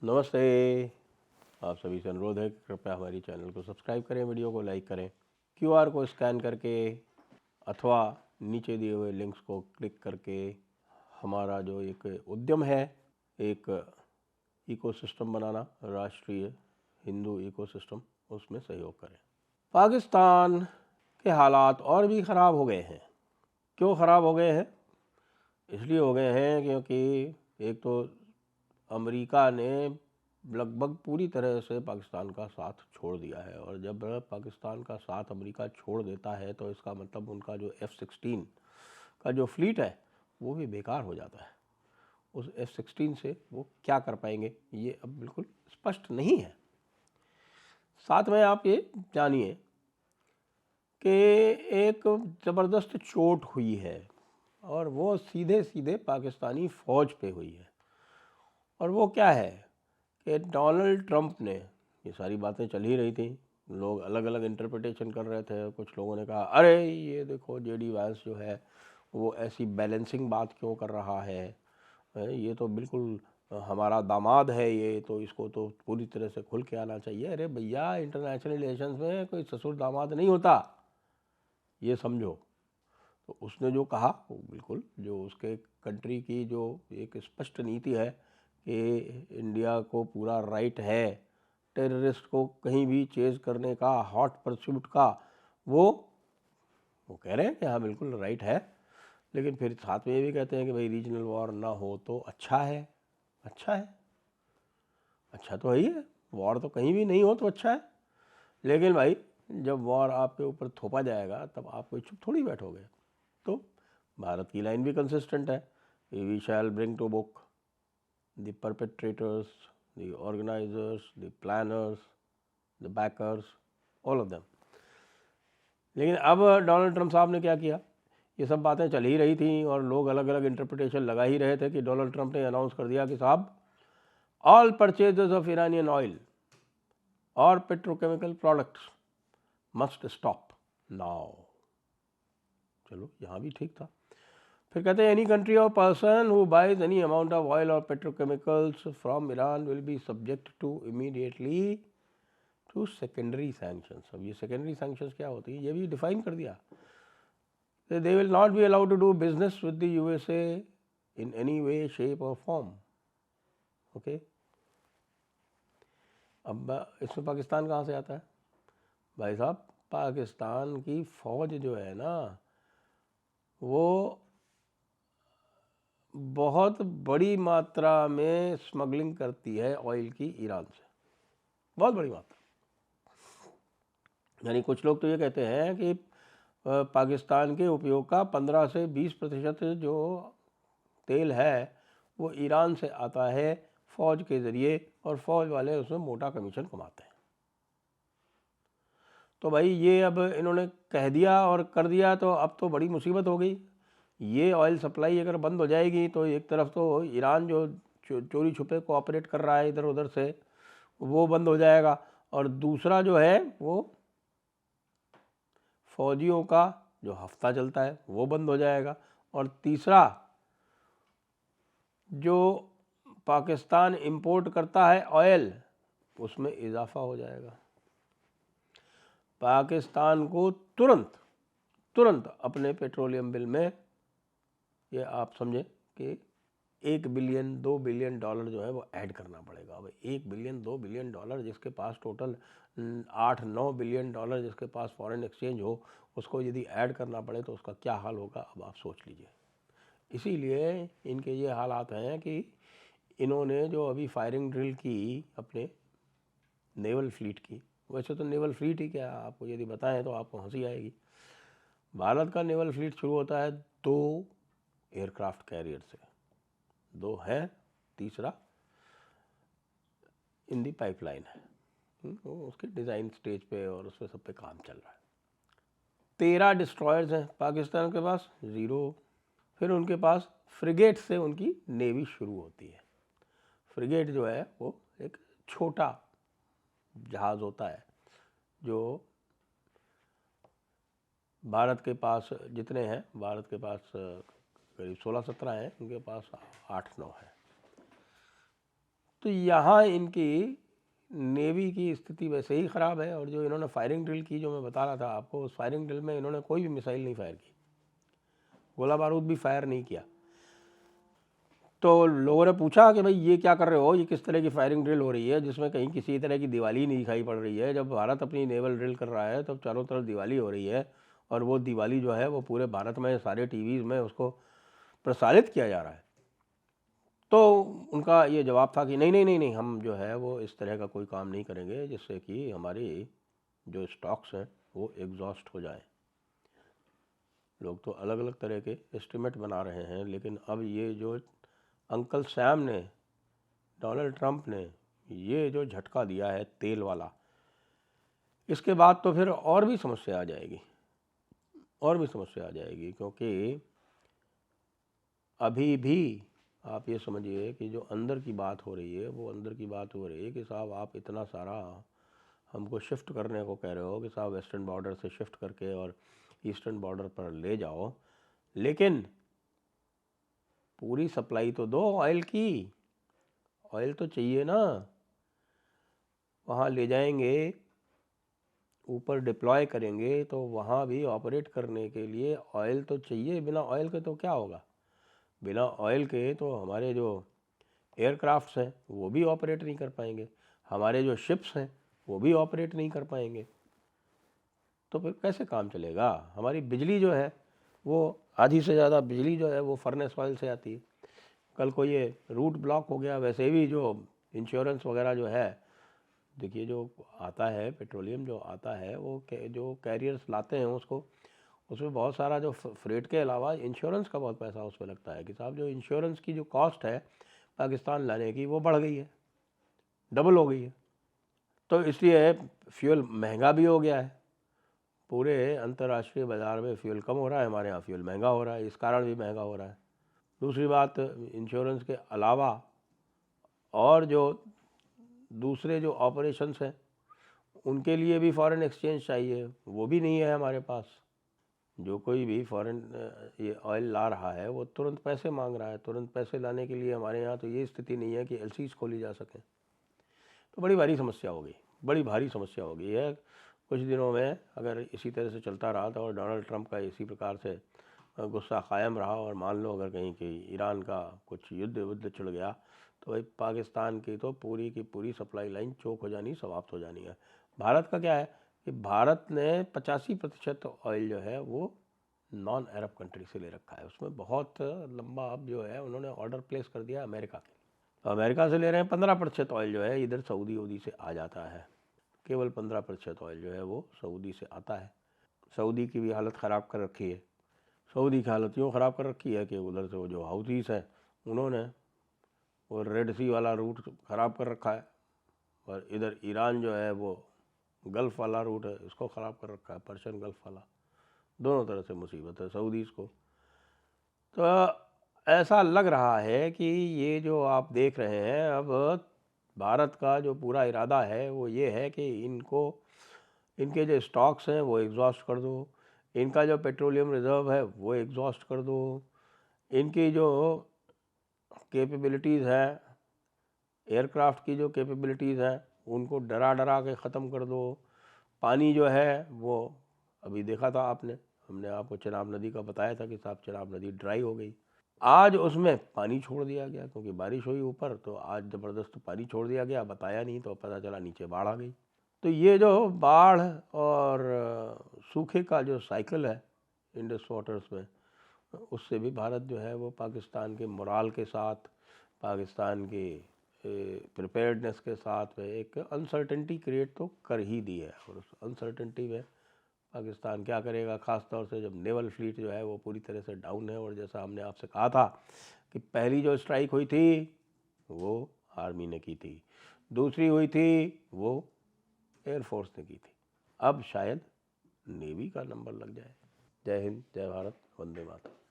नमस्ते। आप सभी से अनुरोध है कि कृपया हमारी चैनल को सब्सक्राइब करें, वीडियो को लाइक करें, क्यूआर को स्कैन करके अथवा नीचे दिए हुए लिंक्स को क्लिक करके हमारा जो एक उद्यम है, एक इकोसिस्टम बनाना, राष्ट्रीय हिंदू इकोसिस्टम, उसमें सहयोग करें। पाकिस्तान के हालात और भी ख़राब हो गए हैं। क्यों ख़राब हो गए हैं? इसलिए हो गए हैं क्योंकि एक तो अमेरिका ने लगभग पूरी तरह से पाकिस्तान का साथ छोड़ दिया है, और जब पाकिस्तान का साथ अमेरिका छोड़ देता है तो इसका मतलब उनका जो F-16 का जो फ्लीट है वो भी बेकार हो जाता है। उस F-16 से वो क्या कर पाएंगे ये अब बिल्कुल स्पष्ट नहीं है। साथ में आप ये जानिए कि एक ज़बरदस्त चोट हुई है और वो सीधे सीधे पाकिस्तानी फ़ौज पे हुई है। और वो क्या है कि डोनाल्ड ट्रंप ने, ये सारी बातें चल ही रही थी, लोग अलग अलग इंटरप्रिटेशन कर रहे थे। कुछ लोगों ने कहा अरे ये देखो जेडी वांस जो है वो ऐसी बैलेंसिंग बात क्यों कर रहा है, ये तो बिल्कुल हमारा दामाद है, ये तो इसको तो पूरी तरह से खुल के आना चाहिए। अरे भैया, इंटरनेशनल रिलेशंस में कोई ससुर दामाद नहीं होता, ये समझो। तो उसने जो कहा वो बिल्कुल जो उसके कंट्री की जो एक स्पष्ट नीति है कि इंडिया को पूरा राइट है टेररिस्ट को कहीं भी चेज करने का, हॉट परस्यूट का, वो कह रहे हैं कि हाँ बिल्कुल राइट है। लेकिन फिर साथ में ये भी कहते हैं कि भाई रीजनल वॉर ना हो तो अच्छा है। अच्छा है, अच्छा तो है ही है, वॉर तो कहीं भी नहीं हो तो अच्छा है। लेकिन भाई जब वॉर आपके ऊपर थोपा जाएगा तब आप कोई चुप थोड़ी बैठोगे। तो भारत की लाइन भी कंसिस्टेंट है, we shall bring to book the perpetrators, the organisers, the planners, the backers, all of them. लेकिन अब डोनाल्ड ट्रंप साहब ने क्या किया? ये सब बातें चल ही रही थी और लोग अलग अलग इंटरप्रिटेशन लगा ही रहे थे कि डोनाल्ड ट्रंप ने अनाउंस कर दिया कि साहब all purchases of Iranian oil or petrochemical products must stop now. चलो यहाँ भी ठीक था। फिर कहते हैं any country or person who buys any amount of oil or petrochemicals from Iran will be subject to immediately to secondary sanctions. अब ये सेकेंडरी सैंक्शंस क्या होती है ये भी डिफाइन कर दिया। They will not be allowed to do business with the USA in any way shape और फॉर्म। ओके, अब इसमें पाकिस्तान कहाँ से आता है? भाई साहब, पाकिस्तान की फ़ौज जो है ना वो बहुत बड़ी मात्रा में स्मगलिंग करती है ऑयल की ईरान से, बहुत बड़ी मात्रा। यानी कुछ लोग तो ये कहते हैं कि पाकिस्तान के उपयोग का 15 से 20% जो तेल है वो ईरान से आता है फ़ौज के ज़रिए, और फ़ौज वाले उसमें मोटा कमीशन कमाते हैं। तो भाई ये अब इन्होंने कह दिया और कर दिया तो अब तो बड़ी मुसीबत हो गई। ये ऑयल सप्लाई अगर बंद हो जाएगी तो एक तरफ तो ईरान जो चोरी छुपे कोऑपरेट कर रहा है इधर उधर से वो बंद हो जाएगा, और दूसरा जो है वो फौजियों का जो हफ्ता चलता है वो बंद हो जाएगा, और तीसरा जो पाकिस्तान इंपोर्ट करता है ऑयल उसमें इजाफा हो जाएगा। पाकिस्तान को तुरंत तुरंत अपने पेट्रोलियम बिल में, ये आप समझें कि 1 बिलियन 2 बिलियन डॉलर जो है वो ऐड करना पड़ेगा। अब 1 बिलियन 2 बिलियन डॉलर जिसके पास टोटल 8-9 बिलियन डॉलर जिसके पास फॉरेन एक्सचेंज हो, उसको यदि ऐड करना पड़े तो उसका क्या हाल होगा, अब आप सोच लीजिए। इसीलिए इनके ये हालात हैं कि इन्होंने जो अभी फायरिंग ड्रिल की अपने नेवल फ्लीट की, वैसे तो नेवल फ्लीट ही क्या, आपको यदि बताएं तो आपको हंसी आएगी। भारत का नेवल फ्लीट शुरू होता है 2 एयरक्राफ्ट कैरियर से, 2 है, तीसरा इन दी पाइपलाइन है। उसके डिज़ाइन स्टेज पे और उस पर सब पे काम चल रहा है। 13 डिस्ट्रॉयर्स हैं पाकिस्तान के पास, 0। फिर उनके पास फ्रिगेट से उनकी नेवी शुरू होती है। फ्रिगेट जो है वो एक छोटा जहाज़ होता है जो भारत के पास जितने हैं, भारत के पास करीब 16-17 हैं, उनके पास 8-9 है। तो यहाँ इनकी नेवी की स्थिति वैसे ही ख़राब है, और जो इन्होंने फायरिंग ड्रिल की, जो मैं बता रहा था आपको, उस फायरिंग ड्रिल में इन्होंने कोई भी मिसाइल नहीं फायर की, गोला बारूद भी फायर नहीं किया। तो लोगों ने पूछा कि भाई ये क्या कर रहे हो, ये किस तरह की फायरिंग ड्रिल हो रही है जिसमें कहीं किसी तरह की दिवाली नहीं दिखाई पड़ रही है। जब भारत अपनी नेवल ड्रिल कर रहा है तब चारों तरफ दिवाली हो रही है, और वो दिवाली जो है वो पूरे भारत में सारे टीवीज़ में उसको प्रसारित किया जा रहा है। तो उनका ये जवाब था कि नहीं नहीं नहीं नहीं, हम जो है वो इस तरह का कोई काम नहीं करेंगे जिससे कि हमारी जो स्टॉक्स हैं वो एग्जॉस्ट हो जाए। लोग तो अलग अलग तरह के एस्टिमेट बना रहे हैं, लेकिन अब ये जो अंकल सैम ने, डोनाल्ड ट्रंप ने ये जो झटका दिया है तेल वाला, इसके बाद तो फिर और भी समस्या आ जाएगी, और भी समस्या आ जाएगी। क्योंकि अभी भी आप ये समझिए कि जो अंदर की बात हो रही है वो अंदर की बात हो रही है कि साहब आप इतना सारा हमको शिफ्ट करने को कह रहे हो कि साहब वेस्टर्न बॉर्डर से शिफ्ट करके और ईस्टर्न बॉर्डर पर ले जाओ, लेकिन पूरी सप्लाई तो दो ऑयल की, ऑयल तो चाहिए ना। वहाँ ले जाएंगे, ऊपर डिप्लॉय करेंगे, तो वहाँ भी ऑपरेट करने के लिए ऑयल तो चाहिए। बिना ऑयल के तो क्या होगा, बिना ऑयल के तो हमारे जो एयरक्राफ्ट्स हैं वो भी ऑपरेट नहीं कर पाएंगे, हमारे जो शिप्स हैं वो भी ऑपरेट नहीं कर पाएंगे। तो फिर कैसे काम चलेगा। हमारी बिजली जो है वो आधी से ज़्यादा बिजली जो है वो फर्नेस ऑयल से आती है। कल को ये रूट ब्लॉक हो गया, वैसे भी जो इंश्योरेंस वगैरह जो है, देखिए जो आता है पेट्रोलियम जो आता है वो जो कैरियर्स लाते हैं उसको, उसमें बहुत सारा जो फ्रेट के अलावा इंश्योरेंस का बहुत पैसा उसमें लगता है कि साहब जो इंश्योरेंस की जो कॉस्ट है पाकिस्तान लाने की वो बढ़ गई है, डबल हो गई है। तो इसलिए फ्यूल महंगा भी हो गया है, पूरे अंतर्राष्ट्रीय बाज़ार में फ्यूल कम हो रहा है, हमारे यहाँ फ्यूल महंगा हो रहा है, इस कारण भी महंगा हो रहा है। दूसरी बात, इंश्योरेंस के अलावा और जो दूसरे जो ऑपरेशंस हैं उनके लिए भी फॉरेन एक्सचेंज चाहिए, वो भी नहीं है हमारे पास। जो कोई भी फॉरेन ये ऑयल ला रहा है वो तुरंत पैसे मांग रहा है, तुरंत पैसे लाने के लिए हमारे यहाँ तो ये स्थिति नहीं है कि एलसीज खोली जा सके। तो बड़ी भारी समस्या हो गई, बड़ी भारी समस्या हो गई है। कुछ दिनों में अगर इसी तरह से चलता रहा था और डोनाल्ड ट्रंप का इसी प्रकार से गुस्सा कायम रहा, और मान लो अगर कहीं कि ईरान का कुछ युद्ध छिड़ गया, तो भाई पाकिस्तान की तो पूरी की पूरी सप्लाई लाइन चौक हो जानी, समाप्त हो जानी है। भारत का क्या है कि भारत ने 85% ऑयल जो है वो नॉन अरब कंट्री से ले रखा है। उसमें बहुत लंबा अब जो है उन्होंने ऑर्डर प्लेस कर दिया अमेरिका के, तो अमेरिका से ले रहे हैं 15% ऑयल जो है इधर सऊदी से आ जाता है, केवल 15% ऑयल जो है वो सऊदी से आता है। सऊदी की भी हालत ख़राब कर रखी है। सऊदी की हालत यूँ ख़राब कर रखी है कि उधर से वो जो हाउथीस हैं उन्होंने वो रेड सी वाला रूट ख़राब कर रखा है, और इधर ईरान जो है वो गल्फ़ वाला रूट है, इसको ख़राब कर रखा है, पर्शियन गल्फ़ वाला। दोनों तरह से मुसीबत है सऊदीज़ को। तो ऐसा लग रहा है कि ये जो आप देख रहे हैं, अब भारत का जो पूरा इरादा है वो ये है कि इनके जो स्टॉक्स हैं वो एग्जॉस्ट कर दो, इनका जो पेट्रोलियम रिज़र्व है वो एग्जॉस्ट कर दो, इनकी जो कैपेबिलिटीज़ है, एयरक्राफ्ट की जो कैपेबिलिटीज़ हैं उनको डरा डरा के ख़त्म कर दो। पानी जो है वो अभी देखा था आपने, हमने आपको चिनाब नदी का बताया था कि साहब चिनाब नदी ड्राई हो गई। आज उसमें पानी छोड़ दिया गया क्योंकि बारिश हुई ऊपर, तो आज ज़बरदस्त पानी छोड़ दिया गया, बताया नहीं तो पता चला नीचे बाढ़ आ गई। तो ये जो बाढ़ और सूखे का जो साइकिल है इंडस वाटर्स में, उससे भी भारत जो है वो पाकिस्तान के मोराल के साथ, पाकिस्तान के प्रिपेयर्डनेस के साथ में एक अनसर्टेनिटी क्रिएट तो कर ही दी है। और उस अनसर्टेनिटी में पाकिस्तान क्या करेगा, ख़ास तौर से जब नेवल फ्लीट जो है वो पूरी तरह से डाउन है। और जैसा हमने आपसे कहा था कि पहली जो स्ट्राइक हुई थी वो आर्मी ने की थी, दूसरी हुई थी वो एयरफोर्स ने की थी, अब शायद नेवी का नंबर लग जाए। जय हिंद, जय भारत, वंदे मातरम।